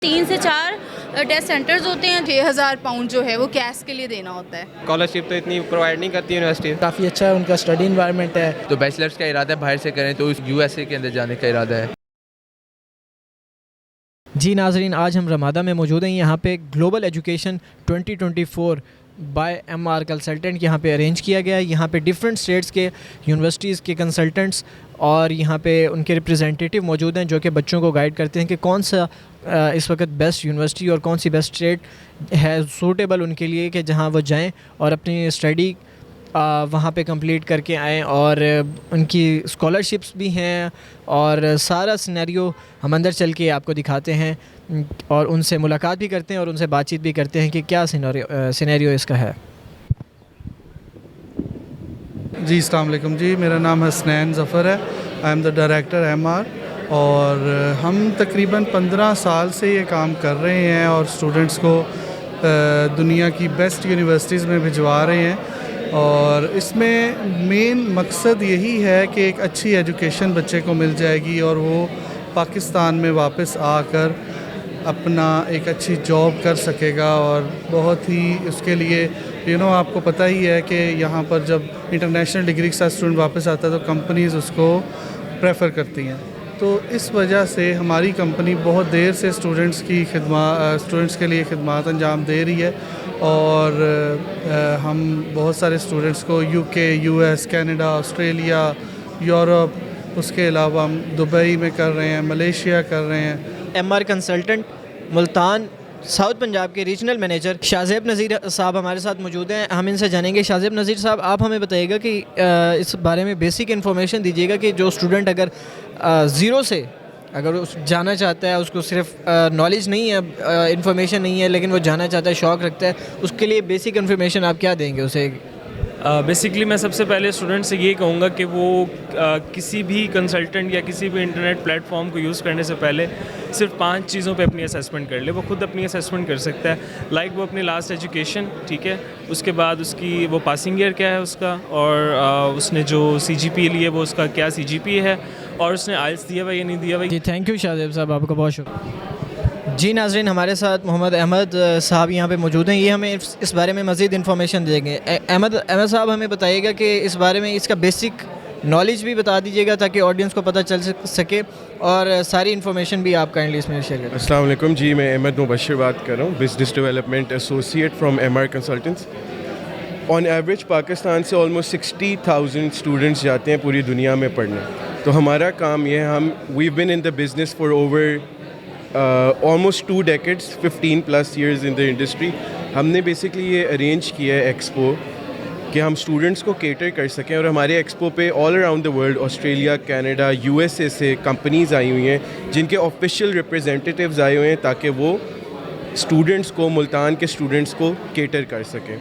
3 سے 4 test centres ہوتے ہیں. 6,000 پاؤنڈ جو ہے وہ کیش کے لیے دینا ہوتا ہے. اسکالرشپ تو اتنی پرووائڈ نہیں کرتی یونیورسٹی. کافی اچھا ہے ان کا اسٹڈی انوائرمنٹ ہے. تو بیچلرس کا ارادہ ہے باہر سے کریں تو USA کے اندر جانے کا ارادہ ہے. جی ناظرین، آج ہم رمادہ میں موجود ہیں. یہاں پہ global education 2024 by MR consultant یہاں پہ ارینج کیا گیا ہے. یہاں پہ ڈفرینٹ اسٹیٹس کے یونیورسٹیز کے کنسلٹنٹس اور یہاں پہ ان کے ریپرزینٹیٹیو موجود ہیں جو کہ بچوں کو گائیڈ کرتے ہیں کہ کون سا اس وقت بیسٹ یونیورسٹی اور کون سی بیسٹ اسٹیٹ ہے سوٹیبل ان کے لیے کہ جہاں وہ جائیں اور اپنی اسٹڈی وہاں پہ کمپلیٹ کر کے آئیں. اور ان کی اسکالرشپس بھی ہیں اور سارا سینیریو ہم اندر چل کے آپ کو دکھاتے ہیں اور ان سے ملاقات بھی کرتے ہیں اور ان سے بات چیت بھی کرتے ہیں کہ کیا سینیریو اس کا ہے. جی السلام علیکم. جی میرا نام حسنین ظفر ہے. I am the director MR اور ہم تقریباً 15 سال سے یہ کام کر رہے ہیں اور اسٹوڈنٹس کو دنیا کی بیسٹ یونیورسٹیز میں بھجوا رہے ہیں. اور اس میں مین مقصد یہی ہے کہ ایک اچھی ایجوکیشن بچے کو مل جائے گی اور وہ پاکستان میں واپس آ کر اپنا ایک اچھی جاب کر سکے گا. اور بہت ہی اس کے لیے آپ کو پتہ ہی ہے کہ یہاں پر جب انٹرنیشنل ڈگری کے ساتھ اسٹوڈنٹ واپس آتا ہے تو کمپنیز اس کو پریفر کرتی ہیں. تو اس وجہ سے ہماری کمپنی بہت دیر سے اسٹوڈنٹس کے لیے خدمات انجام دے رہی ہے. اور ہم بہت سارے اسٹوڈنٹس کو UK US Canada Australia Europe اس کے علاوہ ہم دبئی میں کر رہے ہیں, ملیشیا کر رہے ہیں. MR consultant Multan south Punjab کے ریجنل مینیجر شاہزیب نذیر صاحب ہمارے ساتھ موجود ہیں. ہم ان سے جانیں گے. شاہزیب نذیر صاحب، آپ ہمیں بتائیے گا کہ اس بارے میں بیسک انفارمیشن دیجیے گا کہ جو اسٹوڈنٹ اگر زیرو سے اگر جانا چاہتا ہے، اس کو صرف نالج نہیں ہے، انفارمیشن نہیں ہے، لیکن وہ جانا چاہتا ہے، شوق رکھتا ہے، اس کے لیے بیسک انفارمیشن آپ کیا دیں گے اسے؟ بیسکلی میں سب سے پہلے اسٹوڈنٹ سے یہ کہوں گا کہ وہ کسی بھی کنسلٹنٹ یا کسی بھی انٹرنیٹ پلیٹ فارم کو یوز کرنے سے پہلے صرف 5 چیزوں پہ اپنی اسیسمنٹ کر لے. وہ خود اپنی اسیسمنٹ کر سکتا ہے. لائک وہ اپنی لاسٹ ایجوکیشن، ٹھیک ہے، اس کے بعد اس کی وہ پاسنگ ایئر کیا ہے اس کا، اور اس نے جو CGP لیے وہ اس کا کیا CGP ہے، اور اس نے IELTS دیا ہوا یا نہیں دیا ہوا. جی تھینک یو شاہزیب صاحب، آپ کا بہت شکریہ. جی ناظرین، ہمارے ساتھ محمد احمد صاحب یہاں پہ موجود ہیں. یہ ہمیں اس بارے میں مزید انفارمیشن دیں گے. احمد صاحب ہمیں بتائیے گا کہ اس بارے میں اس کا بیسک نالج بھی بتا دیجیے گا تاکہ آڈینس کو پتہ چل سکے اور ساری انفارمیشن بھی آپ کائنڈلی اس میں شیئر کریں. السلام علیکم. جی میں احمد مبشر بات کر رہا ہوں، business development associate from MR consultants. On average Pakistan سے آلموسٹ 60,000 اسٹوڈنٹس جاتے ہیں پوری دنیا میں پڑھنے. تو ہمارا کام یہ ہے، we been in the business for over almost 2 decades, 15+ years in the industry. ہم نے بیسکلی یہ ارینج کیا ہے ایکسپو کہ ہم اسٹوڈنٹس کو کیٹر کر سکیں. اور ہمارے ایکسپو پہ all around the world, Australia, Canada, USA سے کمپنیز آئی ہوئی ہیں جن کے آفیشیل ریپرزینٹیوز آئے ہوئے ہیں تاکہ وہ اسٹوڈنٹس کو، ملتان کے اسٹوڈنٹس کو کیٹر کر سکیں.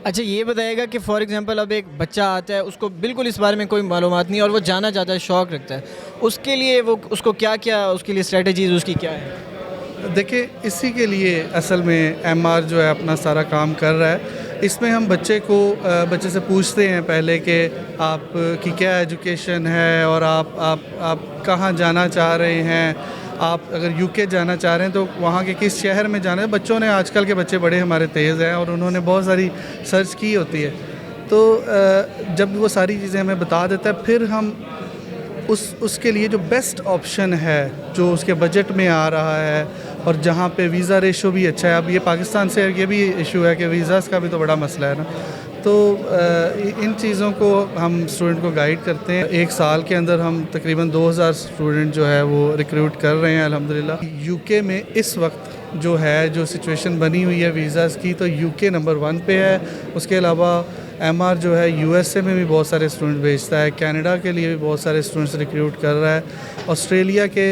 اچھا یہ بتائے گا کہ فار ایگزامپل اب ایک بچہ آتا ہے، اس کو بالکل اس بارے میں کوئی معلومات نہیں اور وہ جانا چاہتا ہے، شوق رکھتا ہے، اس کے لیے وہ اس کو کیا اس کے لیے اسٹریٹجیز اس کی کیا ہے؟ دیکھیں، اسی کے لیے اصل میں MR جو ہے اپنا سارا کام کر رہا ہے. اس میں ہم بچے سے پوچھتے ہیں پہلے کہ آپ کی کیا ایجوکیشن ہے اور آپ کہاں جانا چاہ رہے ہیں. آپ اگر UK جانا چاہ رہے ہیں تو وہاں کے کس شہر میں جانا ہے. بچوں نے، آج کل کے بچے بڑے ہمارے تیز ہیں اور انہوں نے بہت ساری سرچ کی ہوتی ہے. تو جب وہ ساری چیزیں ہمیں بتا دیتا ہے، پھر ہم اس کے لیے جو بیسٹ آپشن ہے جو اس کے بجٹ میں آ رہا ہے اور جہاں پہ ویزا ریشو بھی اچھا ہے. اب یہ پاکستان سے یہ بھی ایشو ہے کہ ویزاز کا بھی تو بڑا مسئلہ ہے نا. تو ان چیزوں کو ہم اسٹوڈنٹ کو گائیڈ کرتے ہیں. 1 سال کے اندر ہم تقریباً 2,000 اسٹوڈنٹ جو ہے وہ ریکروٹ کر رہے ہیں الحمدللہ. UK میں اس وقت جو سچویشن بنی ہوئی ہے ویزاز کی، تو UK نمبر 1 پہ ہے. اس کے علاوہ MR جو ہے USA میں بھی بہت سارے اسٹوڈنٹ بھیجتا ہے، کینیڈا کے لیے بھی بہت سارے اسٹوڈنٹس ریکروٹ کر رہا ہے. آسٹریلیا کے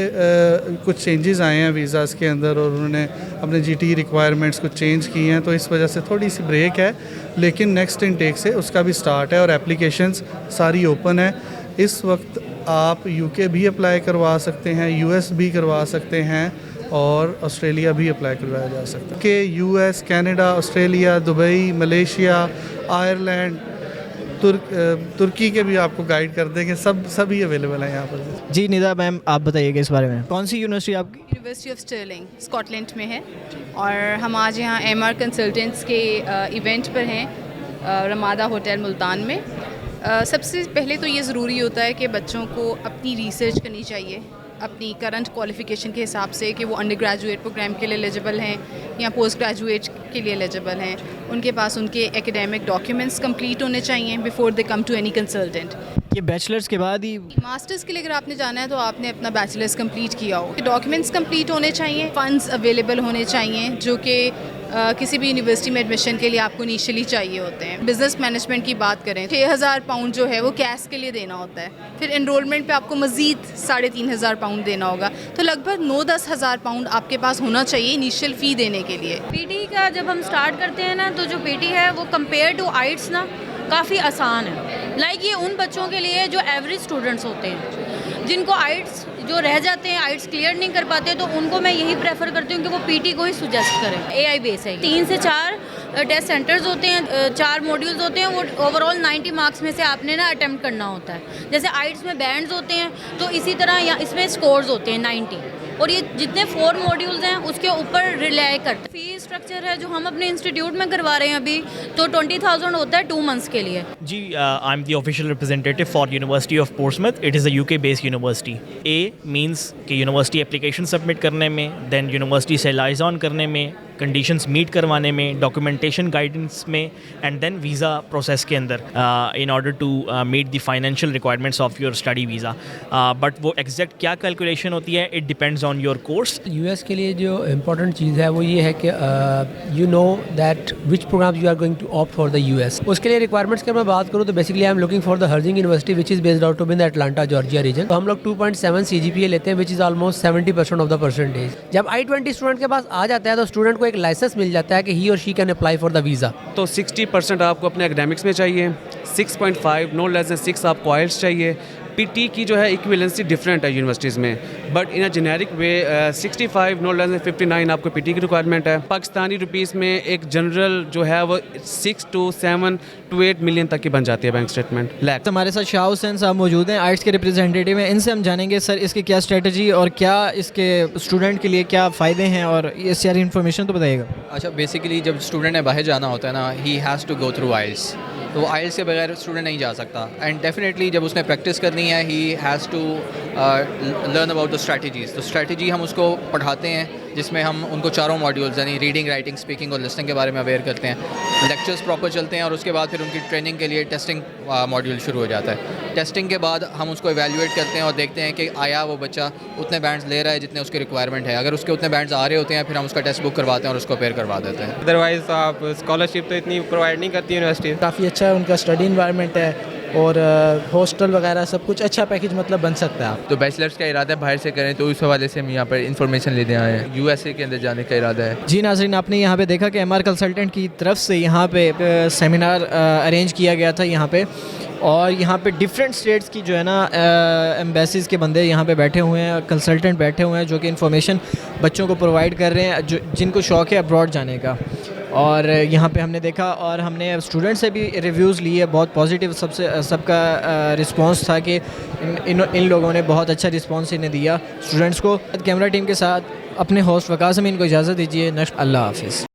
کچھ چینجز آئے ہیں ویزاز کے اندر اور انہوں نے اپنے GT ریکوائرمنٹس کو چینج کی ہیں، تو اس وجہ سے تھوڑی سی بریک ہے. لیکن نیکسٹ انٹیک سے اس کا بھی سٹارٹ ہے اور اپلیکیشنز ساری اوپن ہے. اس وقت آپ UK بھی اپلائی کروا سکتے ہیں، US بھی کروا سکتے ہیں اور آسٹریلیا بھی اپلائی کروایا جا سکتا ہے. کہ US، Canada, Australia, Dubai, Malaysia, Ireland, ترکی کے بھی آپ کو گائیڈ کر دیں گے. سبھی اویلیبل ہیں یہاں پر. جی ندا میم آپ بتائیے گا اس بارے میں، کون سی یونیورسٹی آپ کی؟ University of Stirling Scotland میں ہے، اور ہم آج یہاں ایم آر کنسلٹنٹس کے ایونٹ پر ہیں رمادہ ہوٹل ملتان میں۔ سب سے پہلے تو یہ ضروری ہوتا ہے کہ بچوں کو اپنی ریسرچ کرنی چاہیے اپنی کرنٹ کوالیفیکیشن کے حساب سے کہ وہ انڈر گریجویٹ پروگرام کے لیے ایلیجیبل ہیں یا پوسٹ گریجویٹ کے لیے ایلیجیبل ہیں۔ ان کے پاس ان کے ایکیڈیمک ڈاکیومنٹس کمپلیٹ ہونے چاہیے before they come to any consultant. یہ بیچلرس کے بعد ہی؟ ماسٹرز کے لیے اگر آپ نے جانا ہے تو آپ نے اپنا بیچلرز کمپلیٹ کیا ہو، ڈاکیومنٹس کمپلیٹ ہونے چاہیے، فنڈز اویلیبل ہونے چاہیے جو کہ کسی بھی یونیورسٹی میں ایڈمیشن کے لیے آپ کو انیشلی چاہیے ہوتے ہیں۔ بزنس مینجمنٹ کی بات کریں 6,000 پاؤنڈ جو ہے وہ کیش کے لیے دینا ہوتا ہے، پھر انرولمنٹ پہ آپ کو مزید 3,500 پاؤنڈ دینا ہوگا، تو لگ بھگ 9-10 ہزار پاؤنڈ آپ کے پاس ہونا چاہیے انیشیل فی دینے کے لیے۔ پی ٹی کا جب ہم اسٹارٹ کرتے ہیں نا تو جو پی ٹی ہے وہ کمپیئر ٹو آئٹس نا کافی آسان ہے۔ لائک یہ ان بچوں کے لیے جو ایوریج اسٹوڈنٹس ہوتے ہیں، جن کو آئٹس جو رہ جاتے ہیں، آئٹس کلیئر نہیں کر پاتے، تو ان کو میں یہی پریفر کرتی ہوں کہ وہ پی ٹی کو ہی سجیسٹ کریں۔ اے آئی بیس ہے، 3 سے 4 ٹیسٹ سینٹرز ہوتے ہیں، 4 موڈیولز ہوتے ہیں، وہ اوور آل 90 مارکس میں سے آپ نے نا اٹیمپٹ کرنا ہوتا ہے۔ جیسے آئٹس میں بینڈز ہوتے ہیں تو اسی طرح اس میں اسکورز ہوتے ہیں 90، اور یہ جتنے 4 موڈیولز ہیں اس کے اوپر ریلائی کرتے ہیں۔ فی اسٹرکچر ہے جو ہم اپنے انسٹیٹیوٹ میں کروا رہے ہیں ابھی تو 20,000 ہوتا ہے 2 منتھس کے لیے۔ Ji, I'm the official representative for University of Portsmouth. It is a UK-based university. A means کہ یونیورسٹی اپلیکیشن سبمٹ کرنے میں، دین یونیورسٹی سے لائزون کرنے میں، کنڈیشنز میٹ کروانے میں، ڈاکومنٹیشن گائیڈنس میں، اینڈ دین ویزا پروسیس کے اندر in order to meet the financial requirements of your study visa. But وہ ایگزیکٹ کیا کیلکولیشن ہوتی ہے، it depends on your course. U S کے لیے جو امپورٹنٹ چیز ہے وہ یہ ہے کہ you know that which program you are going to opt for the U S. اس کے لیے ریکوائرمنٹس کی میں بات کروں تو basically I'm looking for the Herzing university which is based out of in Atlanta Georgia region. تو ہم لوگ 2.7 CGPA لیتے ہیں which is almost 70% of the percentage. جب I-20 اسٹوڈنٹ کے پاس آ جاتا ہے تو اسٹوڈنٹ کو ایک لائسنس مل جاتا ہے کہ ہی اور she can apply for the visa. تو 60% آپ کو اپنے اکیڈیمکس میں چاہیے، 6.5 نو لیس دین 6 آپ کو آئلٹس چاہیے۔ پی ٹی کی جو ہے ایکویلنسی ڈفرینٹ ہے یونیورسٹیز میں، بٹ ان اے جنیرک وے 65 نو لیس دین 59 آپ کو پی ٹی کی ریکوائرمنٹ ہے۔ پاکستانی روپیز میں ایک جنرل جو ہے وہ 6 to 7 to 8 ملین تک کی بن جاتی ہے بینک اسٹیٹمنٹ لیک۔ ہمارے ساتھ شاہ حسین صاحب موجود ہیں، آئٹس کے ریپرزینٹیٹیو ہیں، ان سے ہم جانیں گے سر اس کی کیا اسٹریٹجی اور کیا اس کے اسٹوڈنٹ کے لیے کیا فائدے ہیں، اور یہ ساری انفارمیشن تو بتائیے گا۔ اچھا، بیسیکلی جب اسٹوڈنٹ نے باہر جانا ہوتا ہے نا، he has to go through IELTS, تو آئلس کے بغیر اسٹوڈنٹ نہیں جا سکتا، اینڈ ڈیفینیٹلی جب اس نے پریکٹس کرنی ہے he has to learn about the strategies. تو اسٹریٹجی ہم اس کو پڑھاتے ہیں جس میں ہم ان کو 4 ماڈیولز یعنی ریڈنگ، رائٹنگ، اسپیکنگ اور لسننگ کے بارے میں اویئر کرتے ہیں۔ لیکچرز پراپر چلتے ہیں، اور اس کے بعد پھر ان کی ٹریننگ کے لیے ٹیسٹنگ ماڈیول شروع ہو جاتا ہے۔ ٹیسٹنگ کے بعد ہم اس کو ایویلیویٹ کرتے ہیں اور دیکھتے ہیں کہ آیا وہ بچہ اتنے بینڈز لے رہا ہے جتنے اس کی ریکوائرمنٹ ہے۔ اگر اس کے اتنے بینڈز آ رہے ہوتے ہیں پھر ہم اس کا ٹیسٹ بک کرواتے ہیں اور اس کو اپیئر کروا دیتے ہیں۔ ادروائز تو آپ اسکالرشپ تو اتنی پرووائڈ نہیں کرتی یونیورسٹی۔ کافی اچھا ہے ان کا اسٹڈی انوائرمنٹ ہے، اور ہاسٹل وغیرہ سب کچھ اچھا پیکیج مطلب بن سکتا ہے۔ آپ تو بیچلرس کا ارادہ ہے باہر سے کریں تو اس حوالے سے ہم یہاں پر انفارمیشن لینے آئے ہیں۔ USA کے اندر جانے کا ارادہ ہے۔ جی ناظرین، آپ نے یہاں پہ دیکھا کہ MR کنسلٹنٹ کی طرف سے یہاں پہ سیمینار ارینج کیا گیا تھا یہاں پہ، اور یہاں پہ ڈفرینٹ اسٹیٹس کی جو ہے نا ایمبیسیز کے بندے یہاں پہ بیٹھے ہوئے ہیں، کنسلٹنٹ بیٹھے ہوئے ہیں جو کہ انفارمیشن بچوں کو پرووائڈ کر رہے ہیں جن کو شوق ہے ابراڈ جانے کا۔ اور یہاں پہ ہم نے دیکھا اور ہم نے اسٹوڈنٹ سے بھی ریویوز لیے، بہت پازیٹیو سب کا رسپانس تھا کہ ان لوگوں نے بہت اچھا رسپانس انہیں دیا اسٹوڈنٹس کو۔ کیمرہ ٹیم کے ساتھ اپنے ہوسٹ وقاص امین کو اجازت دیجیے، نیکسٹ اللہ حافظ۔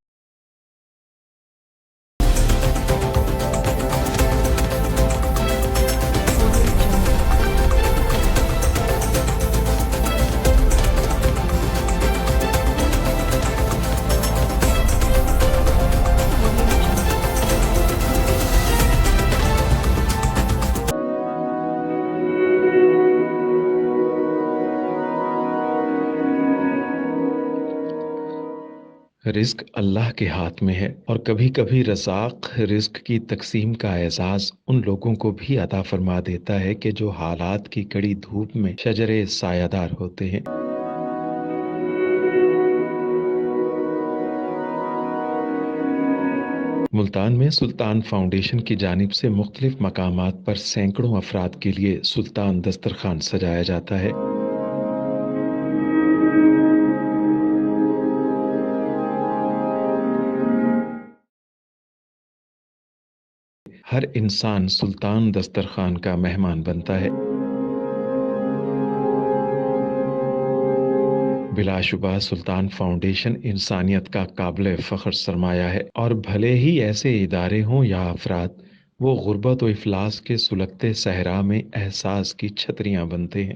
رزق اللہ کے ہاتھ میں ہے، اور کبھی کبھی رزاق رزق کی تقسیم کا اعزاز ان لوگوں کو بھی عطا فرما دیتا ہے کہ جو حالات کی کڑی دھوپ میں شجرے سایہ دار ہوتے ہیں۔ ملتان میں سلطان فاؤنڈیشن کی جانب سے مختلف مقامات پر سینکڑوں افراد کے لیے سلطان دسترخوان سجایا جاتا ہے۔ ہر انسان سلطان دسترخوان کا مہمان بنتا ہے۔ بلا شبہ سلطان فاؤنڈیشن انسانیت کا قابل فخر سرمایہ ہے، اور بھلے ہی ایسے ادارے ہوں یا افراد، وہ غربت و افلاس کے سلگتے صحرا میں احساس کی چھتریاں بنتے ہیں۔